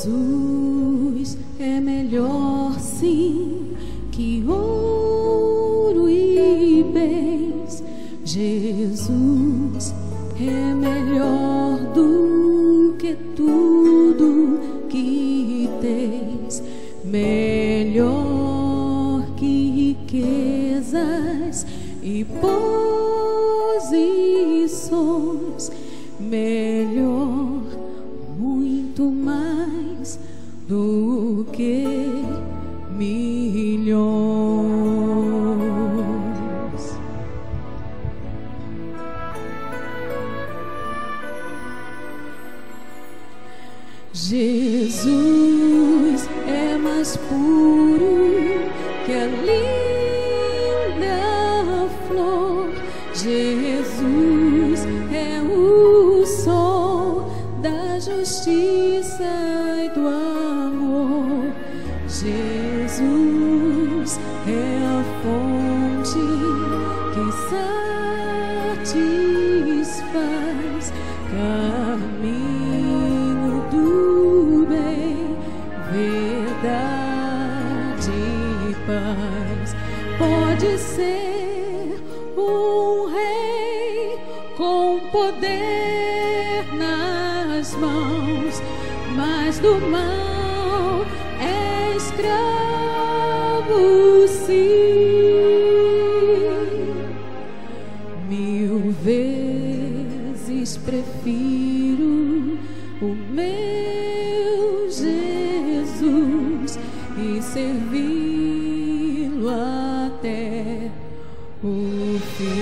Jesus é melhor sim que ouro e bens. Jesus é melhor do que tudo que tens, melhor que riquezas e posições, melhor, muito mais do que milhões. Jesus é mais puro que a linda flor. Jesus é o sol da justiça e do amor. Jesus é a fonte que satisfaz, caminho do bem, verdade e paz. Pode ser um rei com poder nas mãos, mas do mal é escravo, sim. 1000 vezes prefiro o meu Jesus e servi-lo até o fim.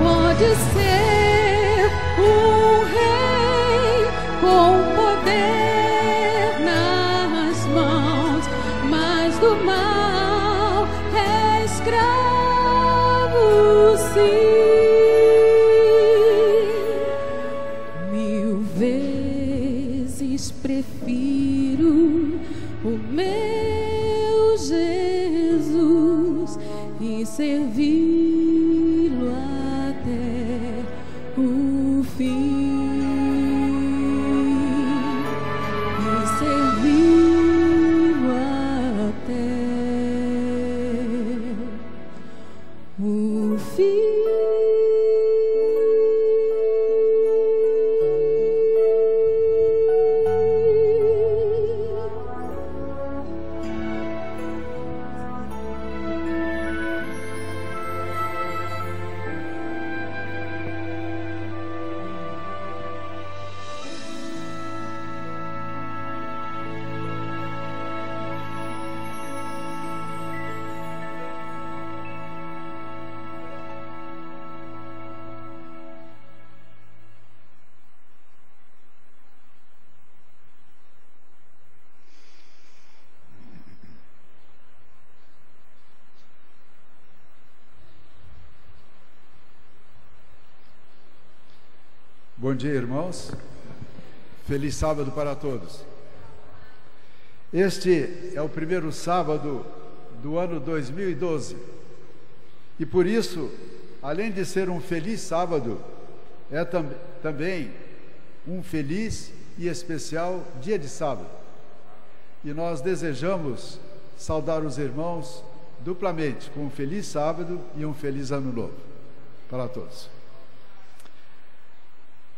Pode ser um rei com poder nas mãos, mas do mal é escravo, sim. 1000 vezes prefiro o meu Jesus e servi-lo até o fim, e servi-lo até o fim. Bom dia, irmãos. Feliz sábado para todos. Este é o primeiro sábado do ano 2012 e por isso, além de ser um feliz sábado, é também um feliz e especial dia de sábado. E nós desejamos saudar os irmãos duplamente com um feliz sábado e um feliz ano novo para todos.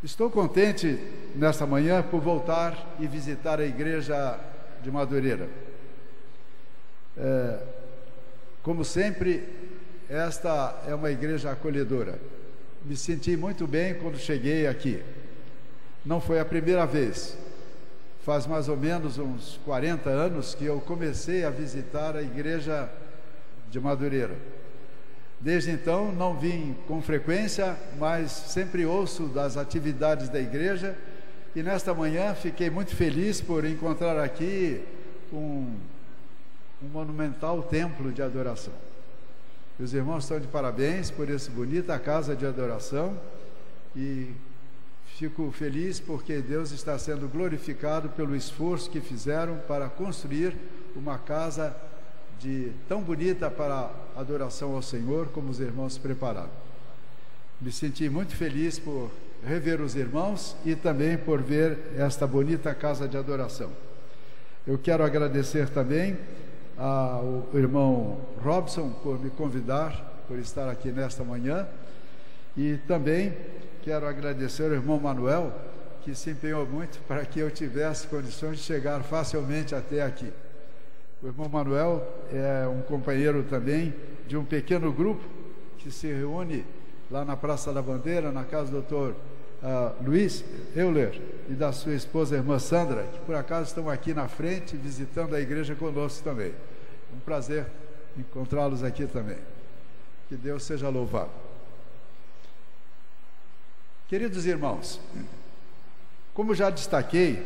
Estou contente nesta manhã por voltar e visitar a igreja de Madureira. Como sempre, esta é uma igreja acolhedora. Me senti muito bem quando cheguei aqui. Não foi a primeira vez. Faz mais ou menos uns 40 anos que eu comecei a visitar a igreja de Madureira. Desde então não vim com frequência, mas sempre ouço das atividades da igreja, e nesta manhã fiquei muito feliz por encontrar aqui um monumental templo de adoração. Os irmãos estão de parabéns por essa bonita casa de adoração, e fico feliz porque Deus está sendo glorificado pelo esforço que fizeram para construir uma casa tão bonita para a adoração ao Senhor, como os irmãos prepararam. Me senti muito feliz por rever os irmãos e também por ver esta bonita casa de adoração. Eu quero agradecer também ao irmão Robson por me convidar, por estar aqui nesta manhã, e também quero agradecer ao irmão Manuel, que se empenhou muito para que eu tivesse condições de chegar facilmente até aqui. O irmão Manuel é um companheiro também de um pequeno grupo que se reúne lá na Praça da Bandeira, na casa do Dr. Luiz Euler e da sua esposa, a irmã Sandra, que por acaso estão aqui na frente visitando a igreja conosco também. Um prazer encontrá-los aqui também. Que Deus seja louvado. Queridos irmãos, como já destaquei,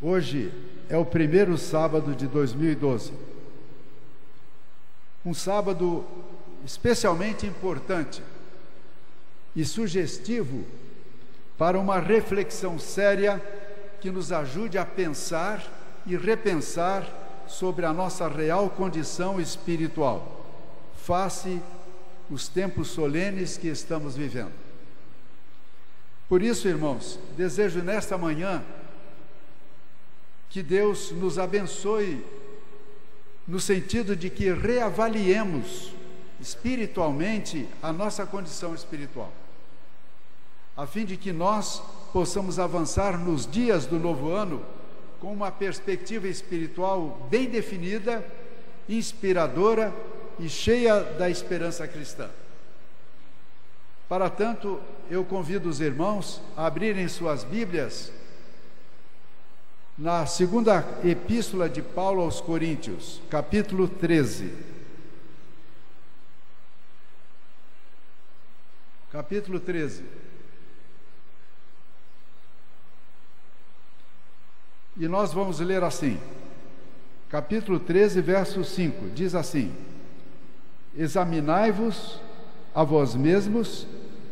hoje é o primeiro sábado de 2012. Um sábado especialmente importante e sugestivo para uma reflexão séria que nos ajude a pensar e repensar sobre a nossa real condição espiritual, face os tempos solenes que estamos vivendo. Por isso, irmãos, desejo nesta manhã que Deus nos abençoe no sentido de que reavaliemos espiritualmente a nossa condição espiritual, a fim de que nós possamos avançar nos dias do novo ano com uma perspectiva espiritual bem definida, inspiradora e cheia da esperança cristã. Para tanto, eu convido os irmãos a abrirem suas Bíblias na segunda epístola de Paulo aos Coríntios, capítulo 13. Capítulo 13. E nós vamos ler assim, capítulo 13, verso 5, diz assim: examinai-vos a vós mesmos,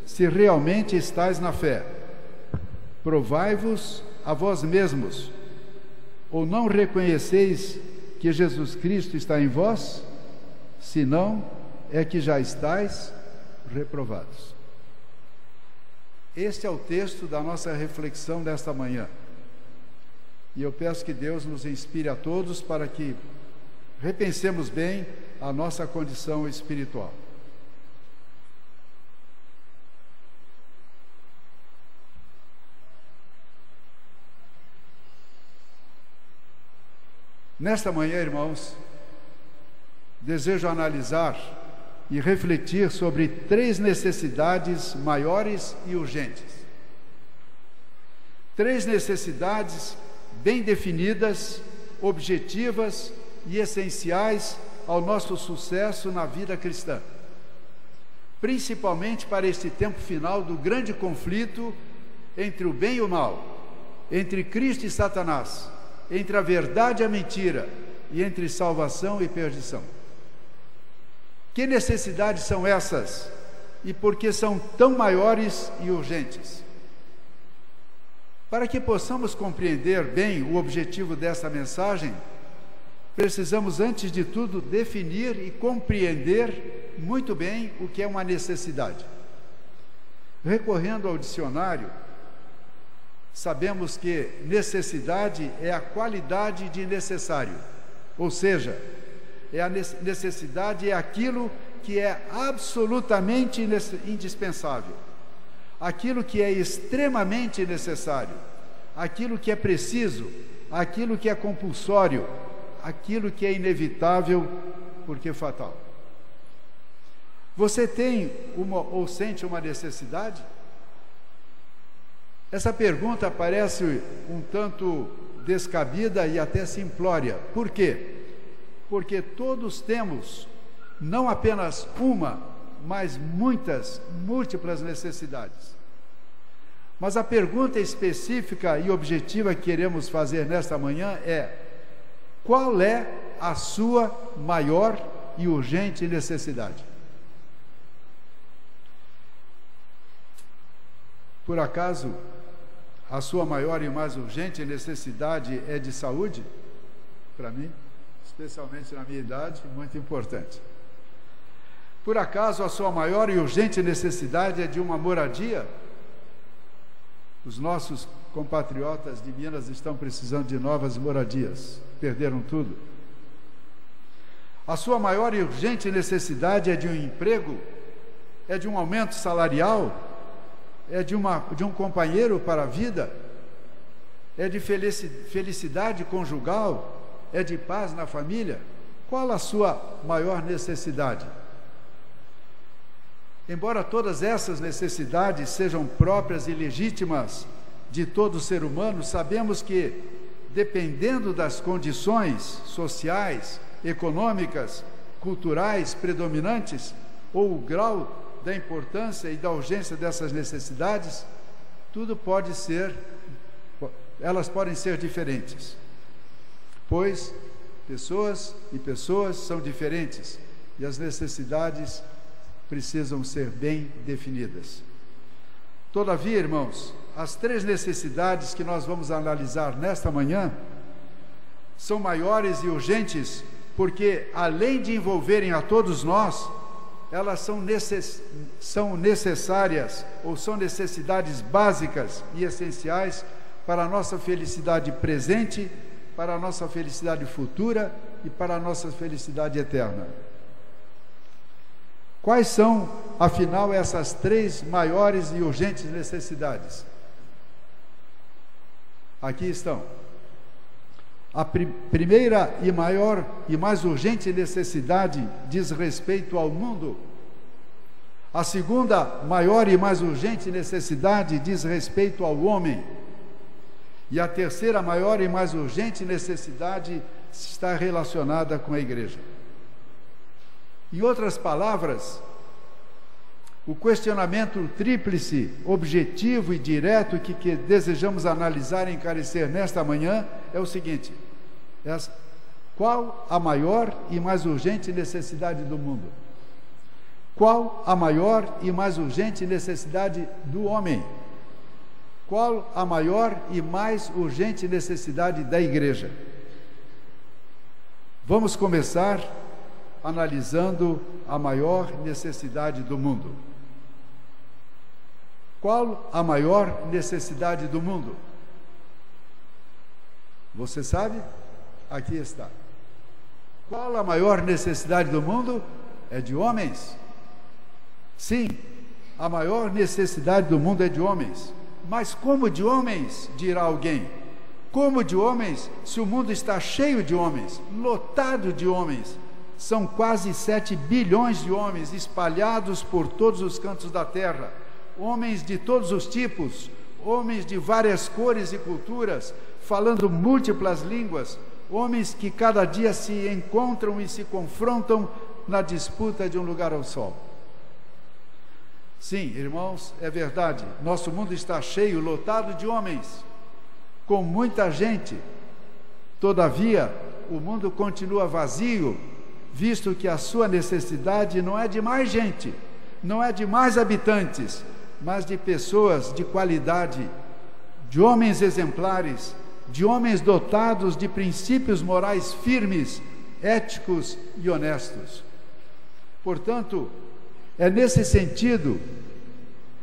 se realmente estáis na fé. Provai-vos a vós mesmos, ou não reconheceis que Jesus Cristo está em vós? Se não, é que já estáis reprovados. Este é o texto da nossa reflexão desta manhã. E eu peço que Deus nos inspire a todos para que repensemos bem a nossa condição espiritual. Nesta manhã, irmãos, desejo analisar e refletir sobre 3 necessidades maiores e urgentes. 3 necessidades bem definidas, objetivas e essenciais ao nosso sucesso na vida cristã, principalmente para este tempo final do grande conflito entre o bem e o mal, entre Cristo e Satanás, entre a verdade e a mentira, e entre salvação e perdição. Que necessidades são essas e por que são tão maiores e urgentes? Para que possamos compreender bem o objetivo desta mensagem, precisamos, antes de tudo, definir e compreender muito bem o que é uma necessidade. Recorrendo ao dicionário, sabemos que necessidade é a qualidade de necessário, ou seja, necessidade é aquilo que é absolutamente indispensável, aquilo que é extremamente necessário, aquilo que é preciso, aquilo que é compulsório, aquilo que é inevitável porque fatal. Você tem ou sente uma necessidade? Essa pergunta parece um tanto descabida e até simplória. Por quê? porque todos temos não apenas uma, mas múltiplas necessidades. Mas a pergunta específica e objetiva que queremos fazer nesta manhã é: qual é a sua maior e urgente necessidade? Por acaso, a sua maior e mais urgente necessidade é de saúde? Para mim, especialmente na minha idade, muito importante. Por acaso, a sua maior e urgente necessidade é de uma moradia? Os nossos compatriotas de Minas estão precisando de novas moradias, perderam tudo. A sua maior e urgente necessidade é de um emprego? É de um aumento salarial? É de um companheiro para a vida? É de felicidade conjugal? É de paz na família? Qual a sua maior necessidade? Embora todas essas necessidades sejam próprias e legítimas de todo ser humano, sabemos que, dependendo das condições sociais, econômicas, culturais predominantes, ou o grau da importância e da urgência dessas necessidades, elas podem ser diferentes, pois pessoas são diferentes e as necessidades precisam ser bem definidas. Todavia, irmãos, as três necessidades que nós vamos analisar nesta manhã são maiores e urgentes porque, além de envolverem a todos nós, elas são necessárias ou são necessidades básicas e essenciais para a nossa felicidade presente, para a nossa felicidade futura e para a nossa felicidade eterna. Quais são, afinal, essas três maiores e urgentes necessidades? Aqui estão. A primeira e maior e mais urgente necessidade diz respeito ao mundo. A segunda maior e mais urgente necessidade diz respeito ao homem. E a terceira maior e mais urgente necessidade está relacionada com a igreja. Em outras palavras, o questionamento tríplice, objetivo e direto que desejamos analisar e encarecer nesta manhã é o seguinte: qual a maior e mais urgente necessidade do mundo? Qual a maior e mais urgente necessidade do homem? Qual a maior e mais urgente necessidade da igreja? Vamos começar analisando a maior necessidade do mundo. Qual a maior necessidade do mundo? Você sabe? Aqui está. Qual a maior necessidade do mundo? É de homens. Sim, a maior necessidade do mundo é de homens. Mas como de homens, dirá alguém? Como de homens, se o mundo está cheio de homens, lotado de homens? São quase 7 bilhões de homens espalhados por todos os cantos da terra. Homens de todos os tipos, homens de várias cores e culturas, falando múltiplas línguas, homens que cada dia se encontram e se confrontam na disputa de um lugar ao sol. Sim, irmãos, é verdade, nosso mundo está cheio, lotado de homens, com muita gente. Todavia, o mundo continua vazio, visto que a sua necessidade não é de mais gente, não é de mais habitantes, mas de pessoas de qualidade, de homens exemplares, de homens dotados de princípios morais firmes, éticos e honestos. Portanto, é nesse sentido,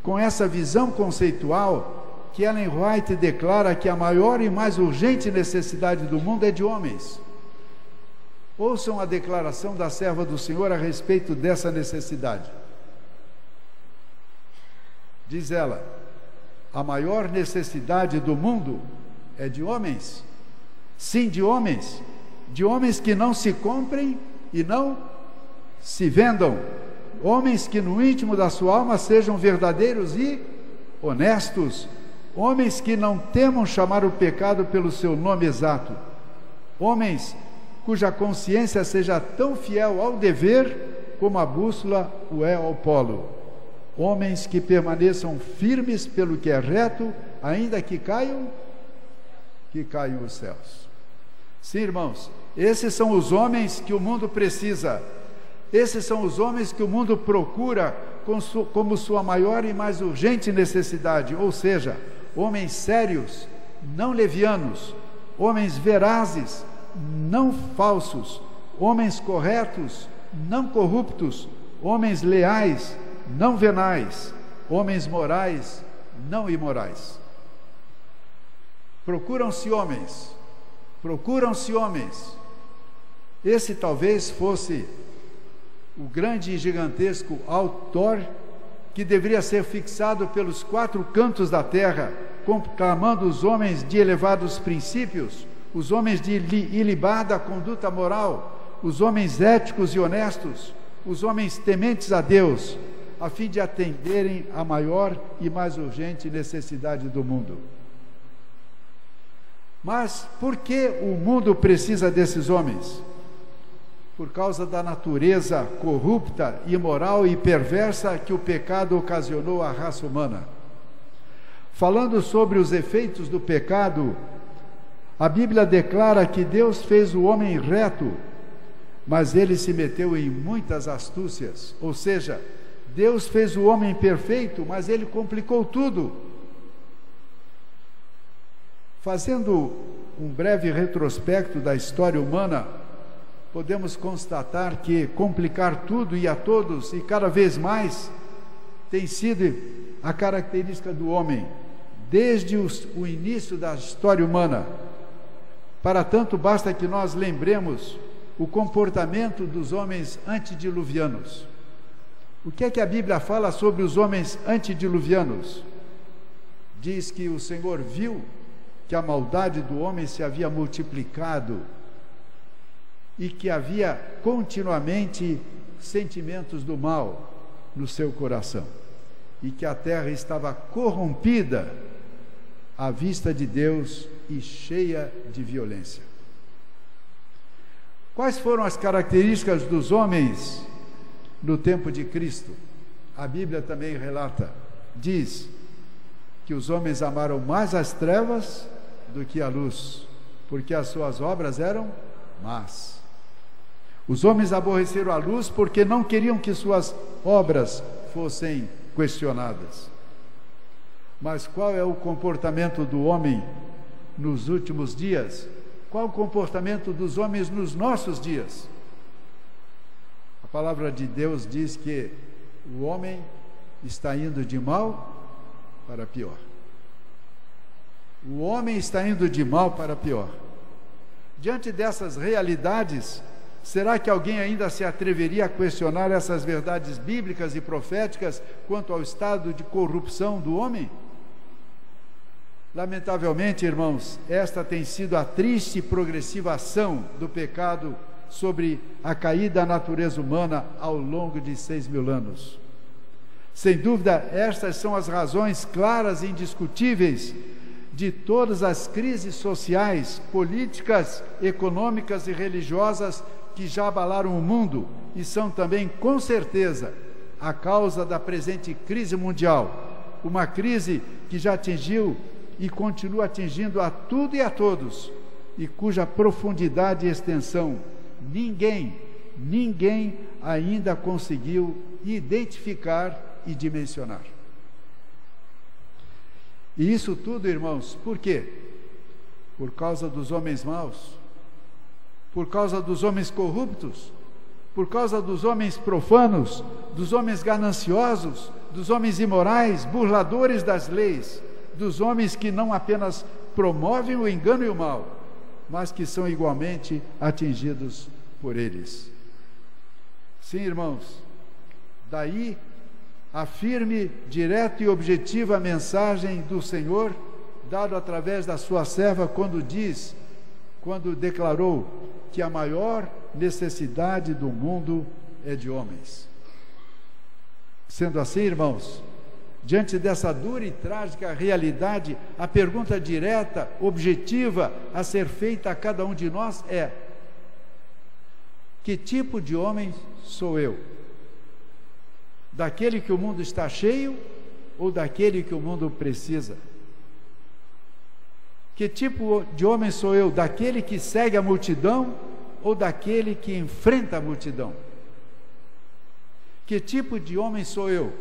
com essa visão conceitual, que Ellen White declara que a maior e mais urgente necessidade do mundo é de homens. Ouçam a declaração da serva do Senhor a respeito dessa necessidade. Diz ela: a maior necessidade do mundo é de homens. Sim, de homens que não se comprem e não se vendam, homens que no íntimo da sua alma sejam verdadeiros e honestos, homens que não temam chamar o pecado pelo seu nome exato, homens cuja consciência seja tão fiel ao dever como a bússola o é ao polo. Homens que permaneçam firmes pelo que é reto, ainda que caiam os céus. Sim, irmãos, esses são os homens que o mundo precisa. Esses são os homens que o mundo procura como sua maior e mais urgente necessidade, ou seja, homens sérios, não levianos, homens verazes, não falsos, homens corretos, não corruptos, homens leais, não venais, homens morais, não imorais. Procuram-se homens. Esse talvez fosse o grande e gigantesco autor que deveria ser fixado pelos 4 cantos da terra, proclamando os homens de elevados princípios, os homens de ilibada conduta moral, os homens éticos e honestos, os homens tementes a Deus, a fim de atenderem à maior e mais urgente necessidade do mundo. Mas por que o mundo precisa desses homens? Por causa da natureza corrupta, imoral e perversa que o pecado ocasionou à raça humana. Falando sobre os efeitos do pecado, a Bíblia declara que Deus fez o homem reto, mas ele se meteu em muitas astúcias. Ou seja, Deus fez o homem perfeito, mas ele complicou tudo. Fazendo um breve retrospecto da história humana, podemos constatar que complicar tudo e a todos, e cada vez mais, tem sido a característica do homem, desde o início da história humana. Para tanto, basta que nós lembremos o comportamento dos homens antediluvianos. O que é que a Bíblia fala sobre os homens antediluvianos? Diz que o Senhor viu que a maldade do homem se havia multiplicado e que havia continuamente sentimentos do mal no seu coração, e que a terra estava corrompida à vista de Deus e cheia de violência. Quais foram as características dos homens no tempo de Cristo? A Bíblia também relata, diz que os homens amaram mais as trevas do que a luz, porque as suas obras eram más. Os homens aborreceram a luz porque não queriam que suas obras fossem questionadas. Mas qual é o comportamento do homem nos últimos dias? Qual o comportamento dos homens nos nossos dias? A palavra de Deus diz que o homem está indo de mal para pior. O homem está indo de mal para pior. Diante dessas realidades, será que alguém ainda se atreveria a questionar essas verdades bíblicas e proféticas quanto ao estado de corrupção do homem? Lamentavelmente, irmãos, esta tem sido a triste e progressiva ação do pecado sobre a caída da natureza humana ao longo de 6.000 anos. Sem dúvida, estas são as razões claras e indiscutíveis de todas as crises sociais, políticas, econômicas e religiosas que já abalaram o mundo e são também, com certeza, a causa da presente crise mundial, uma crise que já atingiu e continua atingindo a tudo e a todos, e cuja profundidade e extensão ninguém ainda conseguiu identificar e dimensionar. E isso tudo, irmãos, por quê? Por causa dos homens maus, por causa dos homens corruptos, por causa dos homens profanos, dos homens gananciosos, dos homens imorais, burladores das leis, dos homens que não apenas promovem o engano e o mal, mas que são igualmente atingidos por eles. Sim, irmãos, daí a firme, direta e objetiva mensagem do Senhor, dado através da sua serva, quando declarou que a maior necessidade do mundo é de homens. Sendo assim, irmãos, diante dessa dura e trágica realidade, a pergunta direta, objetiva, a ser feita a cada um de nós é: Que tipo de homem sou eu? Daquele que o mundo está cheio ou daquele que o mundo precisa? Que tipo de homem sou eu? Daquele que segue a multidão ou daquele que enfrenta a multidão? Que tipo de homem sou eu?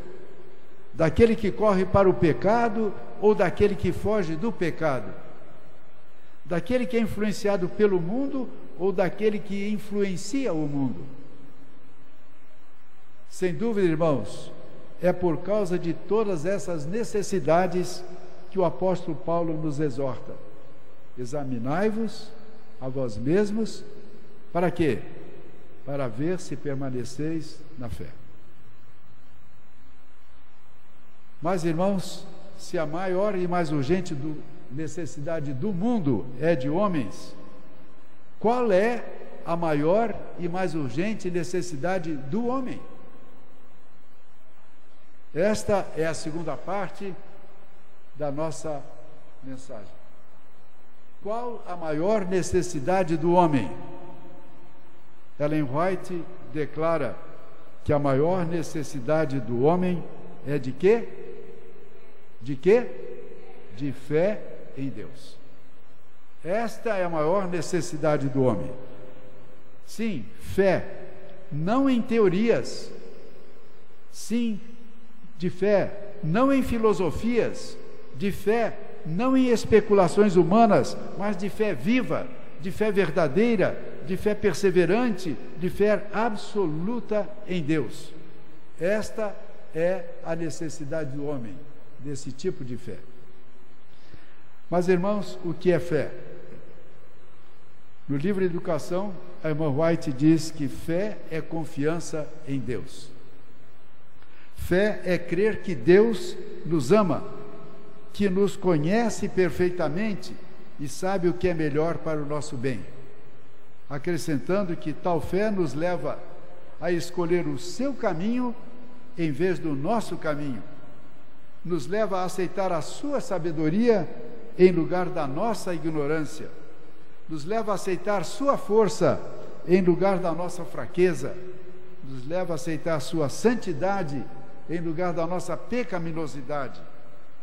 Daquele que corre para o pecado ou daquele que foge do pecado? Daquele que é influenciado pelo mundo ou daquele que influencia o mundo? Sem dúvida, irmãos, é por causa de todas essas necessidades que o apóstolo Paulo nos exorta. Examinai-vos a vós mesmos, para quê? Para ver se permaneceis na fé. Mas, irmãos, se a maior e mais urgente necessidade do mundo é de homens, qual é a maior e mais urgente necessidade do homem? Esta é a segunda parte da nossa mensagem. Qual a maior necessidade do homem? Ellen White declara que a maior necessidade do homem é de quê? De quê? De fé em Deus. Esta é a maior necessidade do homem. Sim, fé, não em teorias. Sim, de fé, não em filosofias. De fé, não em especulações humanas, mas de fé viva, de fé verdadeira, de fé perseverante, de fé absoluta em Deus. Esta é a necessidade do homem, desse tipo de fé. Mas, irmãos, o que é fé? No livro Educação, a irmã White diz que fé é confiança em Deus. Fé é crer que Deus nos ama, que nos conhece perfeitamente e sabe o que é melhor para o nosso bem. Acrescentando que tal fé nos leva a escolher o seu caminho em vez do nosso caminho. Nos leva a aceitar a sua sabedoria em lugar da nossa ignorância. Nos leva a aceitar sua força em lugar da nossa fraqueza. Nos leva a aceitar sua santidade em lugar da nossa pecaminosidade.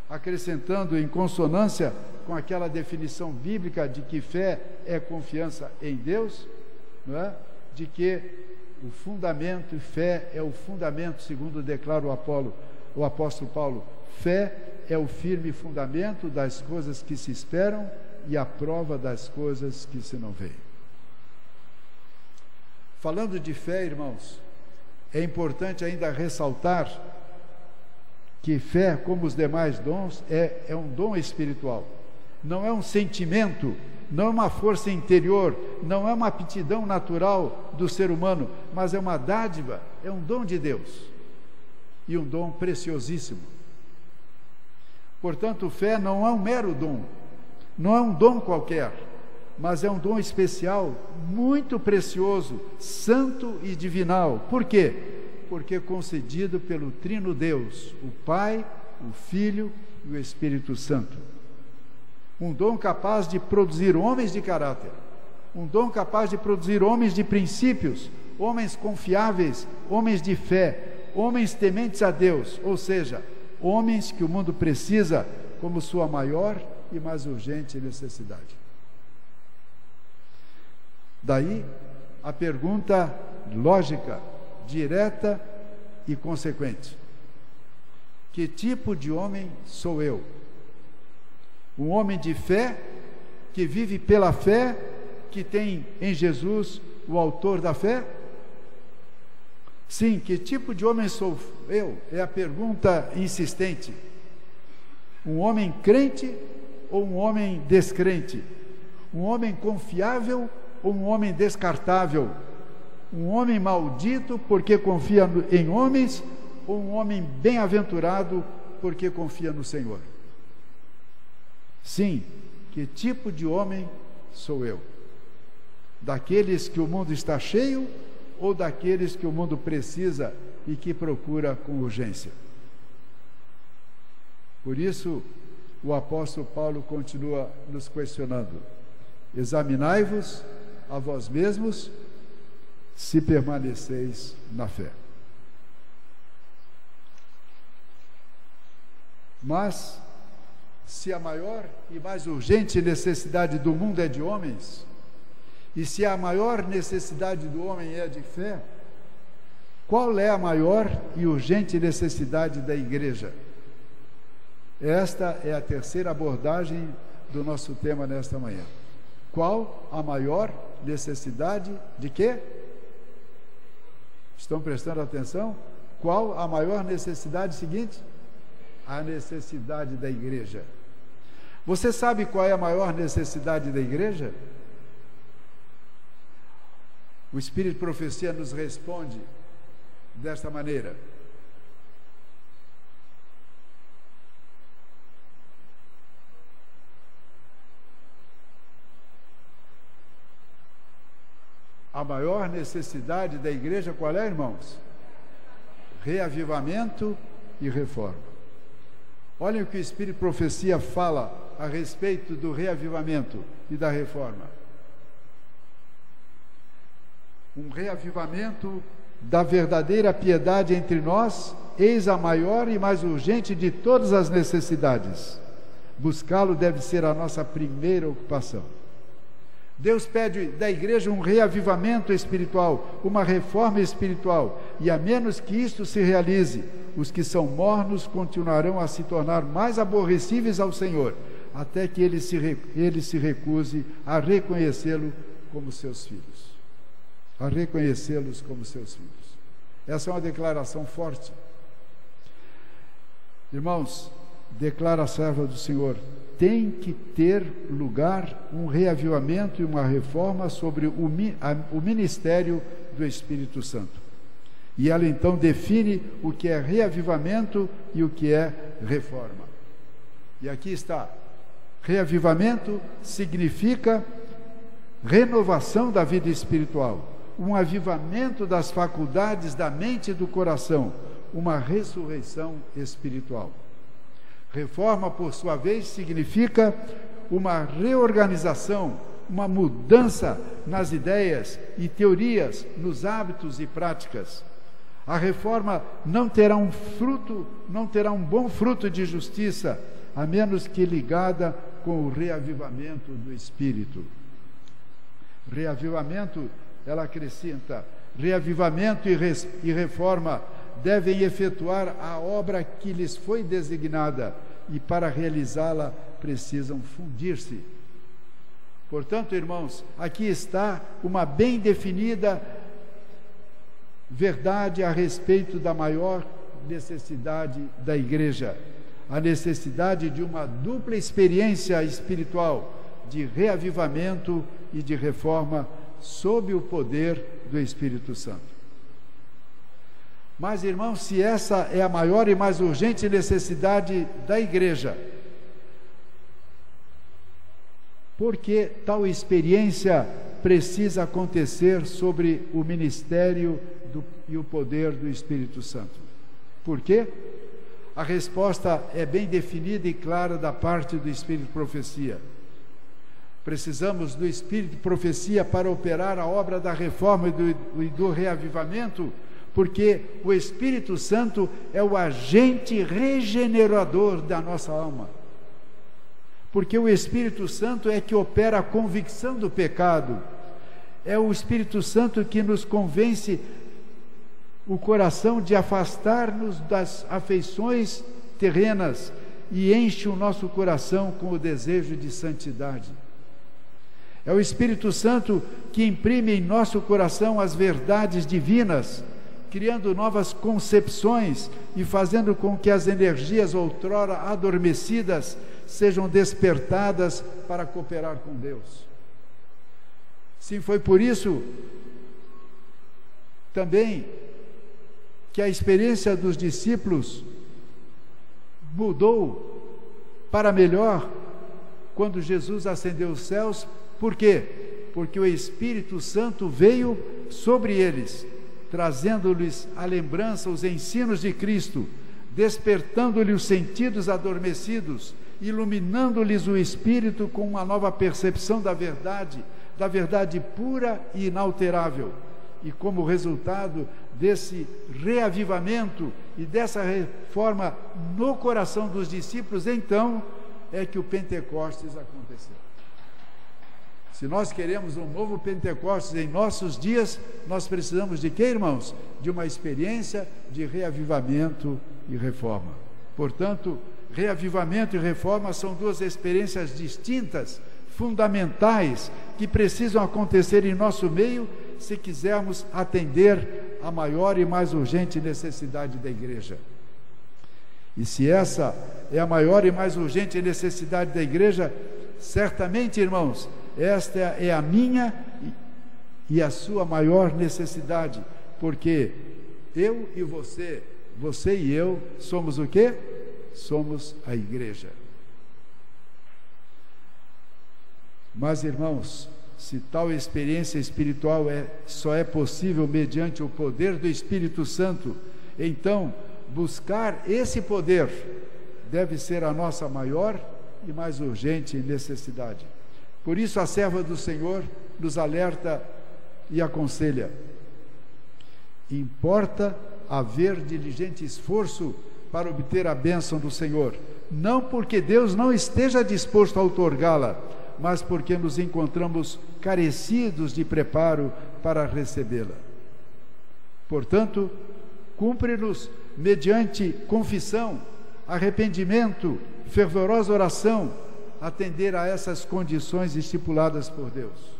Acrescentando em consonância com aquela definição bíblica de que fé é confiança em Deus, não é? De que o fundamento, fé é o fundamento, segundo declara o apóstolo Paulo, fé é o firme fundamento das coisas que se esperam e a prova das coisas que se não veem. Falando de fé, irmãos, é importante ainda ressaltar que fé, como os demais dons, é um dom espiritual. Não é um sentimento, não é uma força interior, não é uma aptidão natural do ser humano, mas é uma dádiva, é um dom de Deus. E um dom preciosíssimo. Portanto, fé não é um mero dom, não é um dom qualquer, mas é um dom especial, muito precioso, santo e divinal. Por quê? Porque é concedido pelo Trino Deus, o Pai, o Filho e o Espírito Santo. Um dom capaz de produzir homens de caráter, um dom capaz de produzir homens de princípios, homens confiáveis, homens de fé, homens tementes a Deus, ou seja, homens que o mundo precisa como sua maior e mais urgente necessidade. Daí a pergunta lógica, direta e consequente: que tipo de homem sou eu? Um homem de fé, que vive pela fé, que tem em Jesus o autor da fé? Sim, que tipo de homem sou eu? É a pergunta insistente. Um homem crente ou um homem descrente? Um homem confiável ou um homem descartável? Um homem maldito porque confia em homens ou um homem bem-aventurado porque confia no Senhor? Sim, que tipo de homem sou eu? Daqueles que o mundo está cheio ou daqueles que o mundo precisa e que procura com urgência? Por isso, o apóstolo Paulo continua nos questionando: examinai-vos a vós mesmos, se permaneceis na fé. Mas, se a maior e mais urgente necessidade do mundo é de homens, e se a maior necessidade do homem é de fé, qual é a maior e urgente necessidade da igreja? Esta é a terceira abordagem do nosso tema nesta manhã. Qual a maior necessidade de quê? Estão prestando atenção? Qual a maior necessidade seguinte? A necessidade da igreja. Você sabe qual é a maior necessidade da igreja? O Espírito de Profecia nos responde desta maneira: a maior necessidade da igreja qual é, irmãos? Reavivamento e reforma. Olhem o que o Espírito de Profecia fala a respeito do reavivamento e da reforma. Um reavivamento da verdadeira piedade entre nós, eis a maior e mais urgente de todas as necessidades. Buscá-lo deve ser a nossa primeira ocupação. Deus pede da igreja um reavivamento espiritual, uma reforma espiritual, e a menos que isto se realize, os que são mornos continuarão a se tornar mais aborrecíveis ao Senhor, até que ele se recuse a reconhecê-lo como seus filhos. A reconhecê-los como seus filhos. Essa é uma declaração forte. Irmãos, declara a serva do Senhor, tem que ter lugar um reavivamento e uma reforma sobre o ministério do Espírito Santo. E ela então define o que é reavivamento e o que é reforma. E aqui está: reavivamento significa renovação da vida espiritual, um avivamento das faculdades da mente e do coração, uma ressurreição espiritual. Reforma, por sua vez, significa uma reorganização, uma mudança nas ideias e teorias, nos hábitos e práticas. A reforma não terá um bom fruto de justiça, a menos que ligada com o reavivamento do Espírito. Reavivamento, ela acrescenta, reavivamento e reforma devem efetuar a obra que lhes foi designada e para realizá-la precisam fundir-se. Portanto, irmãos, aqui está uma bem definida verdade a respeito da maior necessidade da igreja, a necessidade de uma dupla experiência espiritual de reavivamento e de reforma sob o poder do Espírito Santo. Mas, irmãos, se essa é a maior e mais urgente necessidade da igreja, por que tal experiência precisa acontecer sobre o ministério e o poder do Espírito Santo? Por quê? A resposta é bem definida e clara da parte do Espírito de Profecia. Precisamos do Espírito de Profecia para operar a obra da reforma e do reavivamento, porque o Espírito Santo é o agente regenerador da nossa alma. Porque o Espírito Santo é que opera a convicção do pecado. É o Espírito Santo que nos convence o coração de afastar-nos das afeições terrenas e enche o nosso coração com o desejo de santidade. É o Espírito Santo que imprime em nosso coração as verdades divinas, criando novas concepções e fazendo com que as energias outrora adormecidas sejam despertadas para cooperar com Deus. Sim, foi por isso também que a experiência dos discípulos mudou para melhor quando Jesus ascendeu aos céus. Por quê? Porque o Espírito Santo veio sobre eles, trazendo-lhes a lembrança, os ensinos de Cristo, despertando-lhes os sentidos adormecidos, iluminando-lhes o espírito com uma nova percepção da verdade pura e inalterável. e como resultado desse reavivamento e dessa reforma no coração dos discípulos, então é que o Pentecostes aconteceu. Se nós queremos um novo Pentecostes em nossos dias, nós precisamos de quê, irmãos? De uma experiência de reavivamento e reforma. Portanto, reavivamento e reforma são duas experiências distintas, fundamentais, que precisam acontecer em nosso meio se quisermos atender a maior e mais urgente necessidade da igreja. E se essa é a maior e mais urgente necessidade da igreja, certamente, irmãos, esta é a minha e a sua maior necessidade, porque eu e você e eu, somos o quê? Somos a igreja. Mas, irmãos, se tal experiência espiritual só é possível mediante o poder do Espírito Santo, então buscar esse poder deve ser a nossa maior e mais urgente necessidade. Por isso a serva do Senhor nos alerta e aconselha: importa haver diligente esforço para obter a bênção do Senhor, não porque Deus não esteja disposto a outorgá-la, mas porque nos encontramos carecidos de preparo para recebê-la. Portanto, cumpre-nos, mediante confissão, arrependimento, fervorosa oração, atender a essas condições estipuladas por Deus.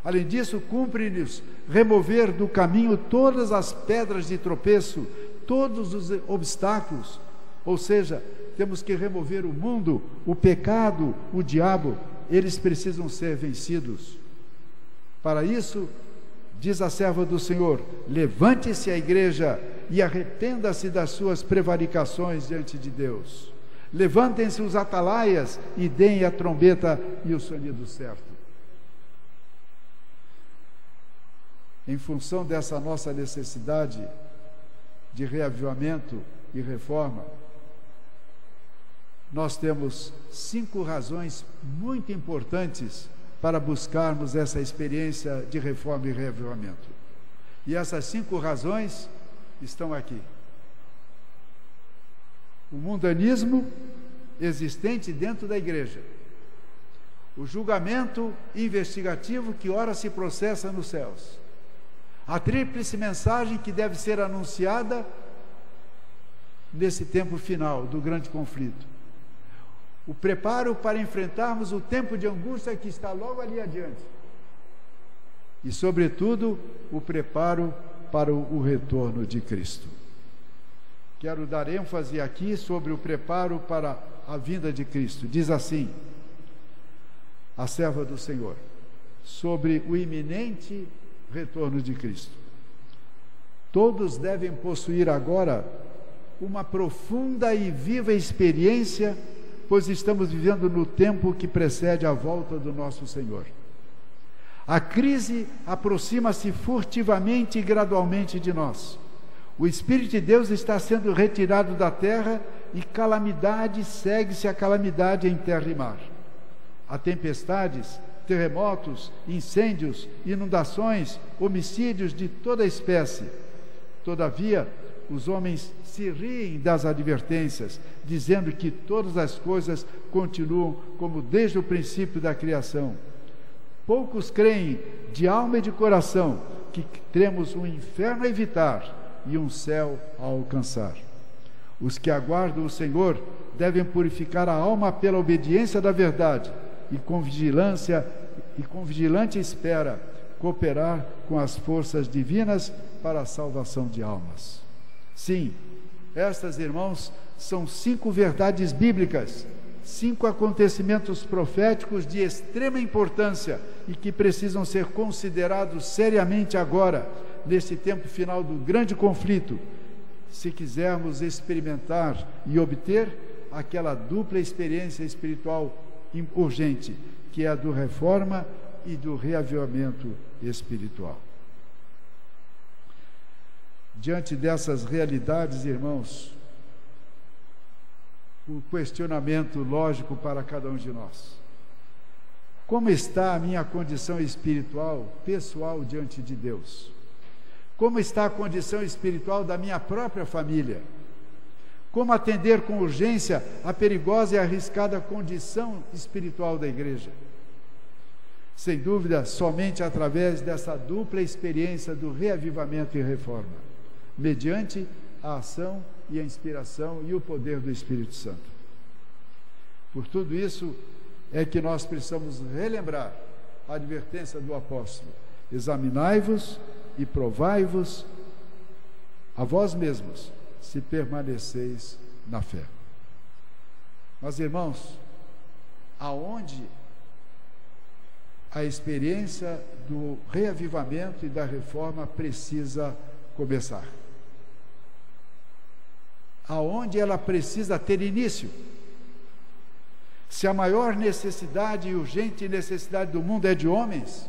Além disso, cumpre-nos remover do caminho todas as pedras de tropeço, todos os obstáculos, ou seja, temos que remover o mundo, o pecado, o diabo, eles precisam ser vencidos. Para isso, diz a serva do Senhor: levante-se a igreja e arrependa-se das suas prevaricações diante de Deus. Levantem-se os atalaias e deem a trombeta e o sonido certo. Em função dessa nossa necessidade de reavivamento e reforma, nós temos 5 razões muito importantes para buscarmos essa experiência de reforma e reavivamento. E essas 5 razões estão aqui. O mundanismo existente dentro da igreja, o julgamento investigativo que ora se processa nos céus, a tríplice mensagem que deve ser anunciada nesse tempo final do grande conflito, o preparo para enfrentarmos o tempo de angústia que está logo ali adiante, e sobretudo o preparo para o retorno de Cristo. Quero dar ênfase aqui sobre o preparo para a vinda de Cristo. Diz assim a serva do Senhor, sobre o iminente retorno de Cristo: todos devem possuir agora uma profunda e viva experiência, pois estamos vivendo no tempo que precede a volta do nosso Senhor. A crise aproxima-se furtivamente e gradualmente de nós. O Espírito de Deus está sendo retirado da terra e calamidade segue-se a calamidade em terra e mar. Há tempestades, terremotos, incêndios, inundações, homicídios de toda espécie. Todavia, os homens se riem das advertências, dizendo que todas as coisas continuam como desde o princípio da criação. Poucos creem de alma e de coração que teremos um inferno a evitar e um céu a alcançar. Os que aguardam o Senhor devem purificar a alma pela obediência da verdade e com vigilância e com vigilante espera cooperar com as forças divinas para a salvação de almas. Sim, estas, irmãos, são 5 verdades bíblicas, 5 acontecimentos proféticos de extrema importância e que precisam ser considerados seriamente agora, nesse tempo final do grande conflito, se quisermos experimentar e obter aquela dupla experiência espiritual urgente, que é a do reforma e do reavivamento espiritual. Diante dessas realidades, irmãos, o questionamento lógico para cada um de nós: como está a minha condição espiritual, pessoal, diante de Deus? Como está a condição espiritual da minha própria família? Como atender com urgência a perigosa e arriscada condição espiritual da igreja? Sem dúvida, somente através dessa dupla experiência do reavivamento e reforma, mediante a ação e a inspiração e o poder do Espírito Santo. Por tudo isso é que nós precisamos relembrar a advertência do apóstolo: examinai-vos e provai-vos a vós mesmos, se permaneceis na fé. Mas, irmãos, aonde a experiência do reavivamento e da reforma precisa começar? Aonde ela precisa ter início? Se a maior necessidade e urgente necessidade do mundo é de homens,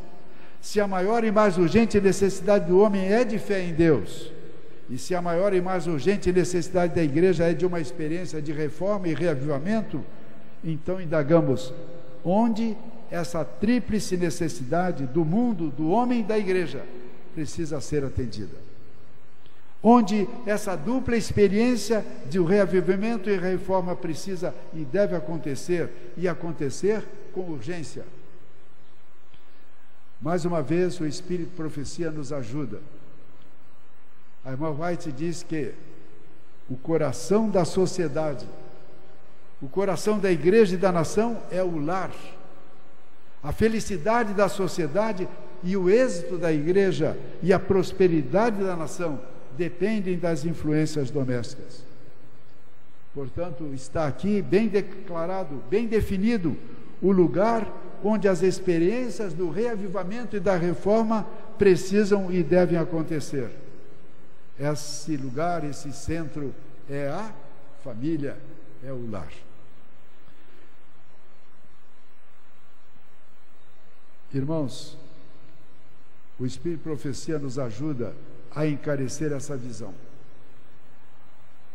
se a maior e mais urgente necessidade do homem é de fé em Deus, e se a maior e mais urgente necessidade da igreja é de uma experiência de reforma e reavivamento, então indagamos: onde essa tríplice necessidade do mundo, do homem e da igreja precisa ser atendida? Onde essa dupla experiência de reavivamento e reforma precisa e deve acontecer, e acontecer com urgência? Mais uma vez, o Espírito de Profecia nos ajuda. A irmã White diz que o coração da sociedade, o coração da igreja e da nação é o lar. A felicidade da sociedade e o êxito da igreja e a prosperidade da nação dependem das influências domésticas. Portanto, está aqui bem declarado, bem definido, o lugar onde as experiências do reavivamento e da reforma precisam e devem acontecer. Esse lugar, esse centro é a família, é o lar. Irmãos, o Espírito de Profecia nos ajuda a encarecer essa visão.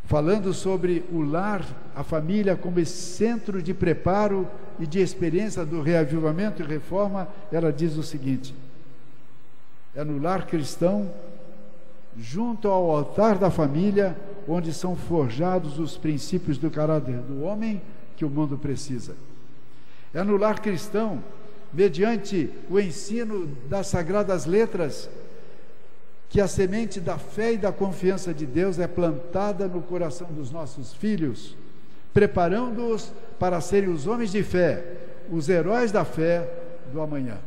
Falando sobre o lar, a família como esse centro de preparo e de experiência do reavivamento e reforma, ela diz o seguinte: é no lar cristão, junto ao altar da família, onde são forjados os princípios do caráter do homem que o mundo precisa. É no lar cristão, mediante o ensino das Sagradas Letras, que a semente da fé e da confiança de Deus é plantada no coração dos nossos filhos, preparando-os para serem os homens de fé, os heróis da fé do amanhã.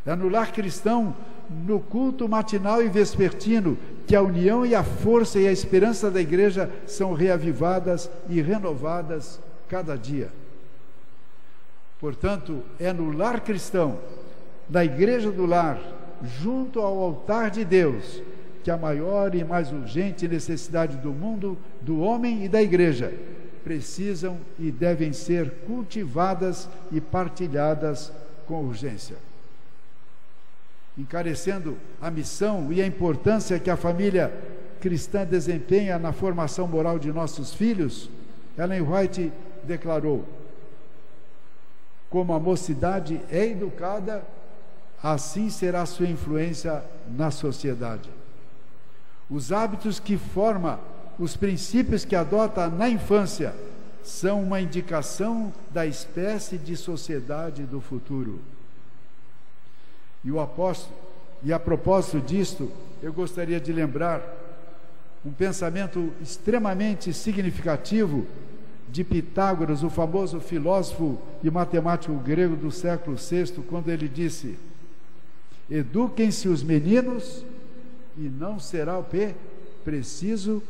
É no lar cristão, no culto matinal e vespertino, que a união e a força e a esperança da igreja são reavivadas e renovadas cada dia. Portanto, é no lar cristão, na igreja do lar, junto ao altar de Deus, que a maior e mais urgente necessidade do mundo, do homem e da igreja precisam e devem ser cultivadas e partilhadas com urgência. Encarecendo a missão e a importância que a família cristã desempenha na formação moral de nossos filhos, Ellen White declarou: como a mocidade é educada, assim será sua influência na sociedade. Os hábitos que forma, os princípios que adota na infância, são uma indicação da espécie de sociedade do futuro. E a propósito disto, eu gostaria de lembrar um pensamento extremamente significativo de Pitágoras, o famoso filósofo e matemático grego do século VI, quando ele disse: eduquem-se os meninos e não será o quê? Preciso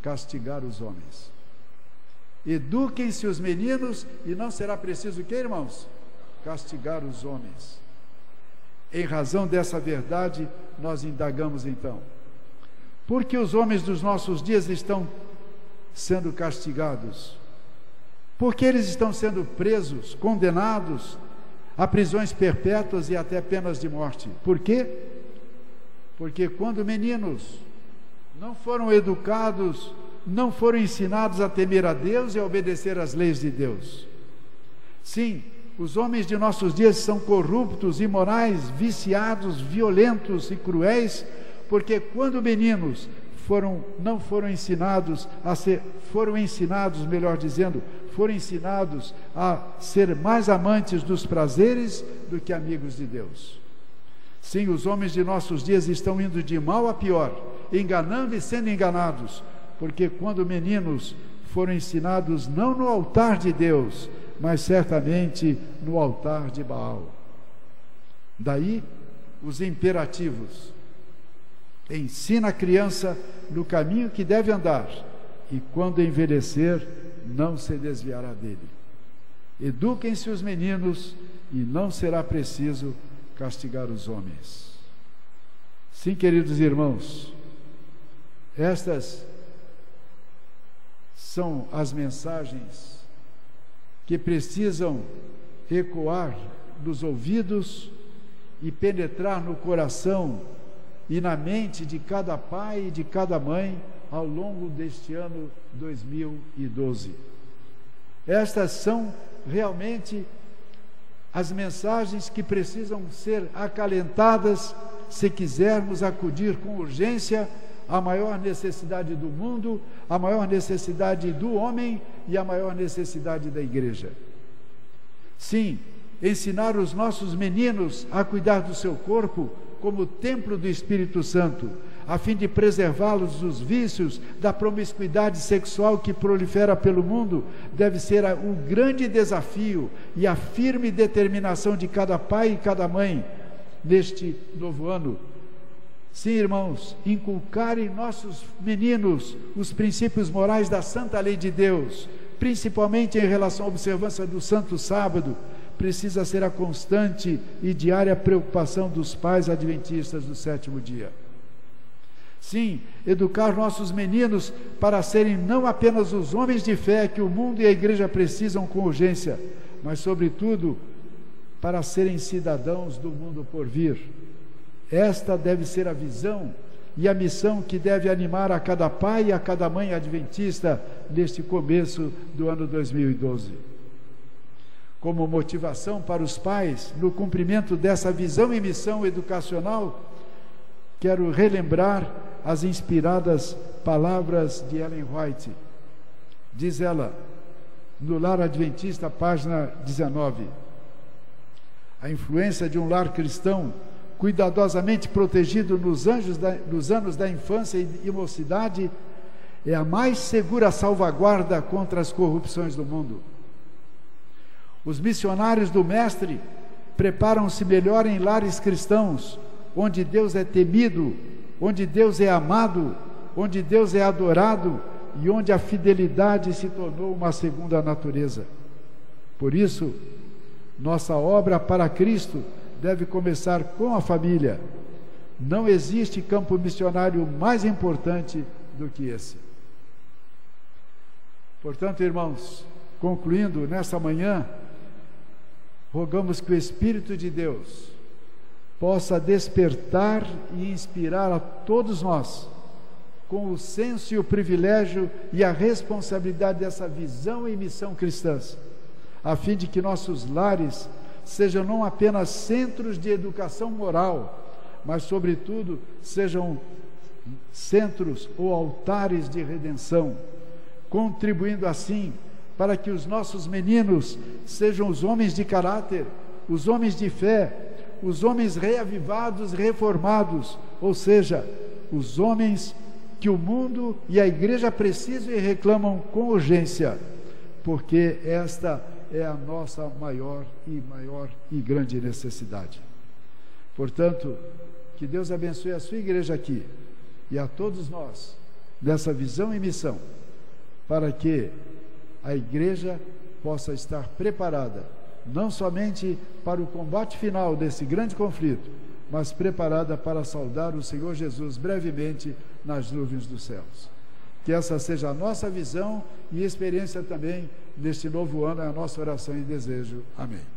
castigar os homens. Eduquem-se os meninos e não será preciso o quê, irmãos? Castigar os homens. Em razão dessa verdade, nós indagamos então: por que os homens dos nossos dias estão sendo castigados? Por que eles estão sendo presos, condenados a prisões perpétuas e até penas de morte? Por quê? Porque quando meninos não foram educados, não foram ensinados a temer a Deus e a obedecer às leis de Deus. Sim, os homens de nossos dias são corruptos, imorais, viciados, violentos e cruéis, porque quando meninos foram ensinados a ser mais amantes dos prazeres do que amigos de Deus. Sim, os homens de nossos dias estão indo de mal a pior, enganando e sendo enganados, porque quando meninos foram ensinados não no altar de Deus, mas certamente no altar de Baal. Daí os imperativos. Ensina a criança no caminho que deve andar, e quando envelhecer, não se desviará dele. Eduquem-se os meninos, e não será preciso castigar os homens. Sim, queridos irmãos, estas são as mensagens que precisam ecoar nos ouvidos e penetrar no coração e na mente de cada pai e de cada mãe ao longo deste ano 2012. Estas são realmente as mensagens que precisam ser acalentadas se quisermos acudir com urgência à maior necessidade do mundo, à maior necessidade do homem e à maior necessidade da igreja. Sim, ensinar os nossos meninos a cuidar do seu corpo como templo do Espírito Santo, a fim de preservá-los dos vícios, da promiscuidade sexual que prolifera pelo mundo, deve ser o grande desafio e a firme determinação de cada pai e cada mãe neste novo ano. Sim, irmãos, inculcar em nossos meninos os princípios morais da santa lei de Deus, principalmente em relação à observância do Santo Sábado, precisa ser a constante e diária preocupação dos pais adventistas do sétimo dia. Sim, educar nossos meninos para serem não apenas os homens de fé que o mundo e a igreja precisam com urgência, mas, sobretudo, para serem cidadãos do mundo por vir. Esta deve ser a visão e a missão que deve animar a cada pai e a cada mãe adventista neste começo do ano 2012. Como motivação para os pais, no cumprimento dessa visão e missão educacional, quero relembrar as inspiradas palavras de Ellen White. Diz ela, no Lar Adventista, página 19: a influência de um lar cristão, cuidadosamente protegido nos anos da infância e mocidade, é a mais segura salvaguarda contra as corrupções do mundo. Os missionários do Mestre preparam-se melhor em lares cristãos, onde Deus é temido, onde Deus é amado, onde Deus é adorado e onde a fidelidade se tornou uma segunda natureza. Por isso, nossa obra para Cristo deve começar com a família. Não existe campo missionário mais importante do que esse. Portanto, irmãos, concluindo nesta manhã, rogamos que o Espírito de Deus possa despertar e inspirar a todos nós com o senso e o privilégio e a responsabilidade dessa visão e missão cristãs, a fim de que nossos lares sejam não apenas centros de educação moral, mas, sobretudo, sejam centros ou altares de redenção, contribuindo assim para que os nossos meninos sejam os homens de caráter, os homens de fé, os homens reavivados, reformados, ou seja, os homens que o mundo e a igreja precisam e reclamam com urgência, porque esta é a nossa maior e grande necessidade. Portanto, que Deus abençoe a sua igreja aqui e a todos nós nessa visão e missão, para que a igreja possa estar preparada, não somente para o combate final desse grande conflito, mas preparada para saudar o Senhor Jesus brevemente nas nuvens dos céus. Que essa seja a nossa visão e experiência também neste novo ano, é a nossa oração e desejo. Amém.